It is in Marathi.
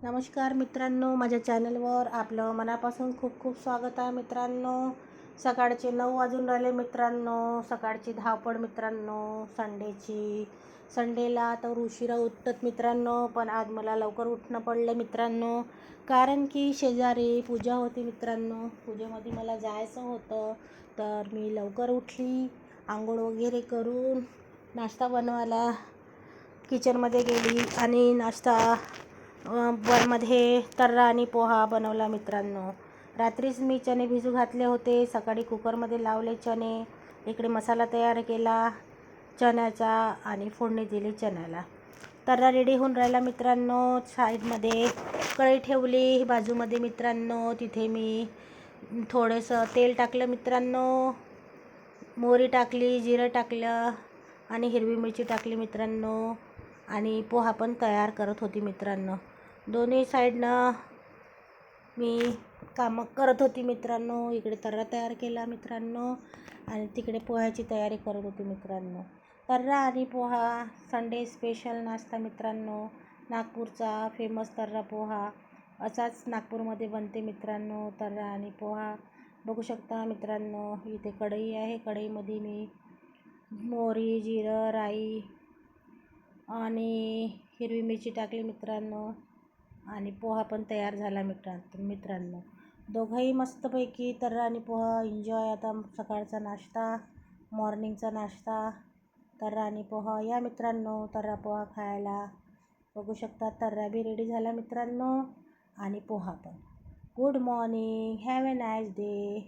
नमस्कार मित्रांनो, माझ्या चॅनलवर आपलं मनापासून खूप खूप स्वागत आहे मित्रांनो. सकाळचे 9 वाजून राहिले मित्रांनो. सकाळची धावपळ मित्रांनो, संडेला तर उशिरा उठतात मित्रांनो, पण आज मला लवकर उठणं पडलं मित्रांनो. कारण की शेजारी पूजा होती मित्रांनो. पूजेमध्ये मला जायचं होतं, तर मी लवकर उठली. आंघोळ वगैरे करून नाश्ता बनवायला किचनमध्ये गेली आणि नाश्ता मध्ये तर्रा आणि पोहा बनवला मित्रांनो. रात्रीच मी चणे भिजू घातले होते, सकाळी कुकरमध्ये लावले चणे. इकडे मसाला तयार केला चण्याचा आणि फोडणी दिली चण्याला. तर्रा रेडी होऊन राहिला मित्रांनो. साईडमध्ये कढई ठेवली बाजूमध्ये मित्रांनो. तिथे मी थोडंसं तेल टाकलं मित्रांनो, मोहरी टाकली, जिरं टाकलं आणि हिरवी मिरची टाकली मित्रांनो. आणि पोहा पण तयार करत होती मित्रांनो. दोन्ही साईडनं मी कामं करत होती मित्रांनो. इकडे तर्रा तयार केला मित्रांनो आणि तिकडे पोह्याची तयारी करत होती मित्रांनो. तर्रा आणि पोहा संडे स्पेशल नाश्ता मित्रांनो. नागपूरचा फेमस तर्रा पोहा असाच नागपूरमध्ये बनते मित्रांनो. तर्रा आणि पोहा बघू शकता मित्रांनो. इथे कढई आहे, कढईमध्ये मी मोहरी, जिरं, राई आणि हिरवी मिरची टाकली मित्रांनो. आणि पोहा पण तयार झाला मित्रांनो. दोघंही मस्तपैकी तर्रा आणि पोहा एन्जॉय. आता सकाळचा नाश्ता, मॉर्निंगचा नाश्ता तर्रा आणि पोहा. या मित्रांनो तर्रा पोहा खायला. बघू शकता तर्रा बी रेडी झाला मित्रांनो आणि पोहा पण. Good morning, have a nice day.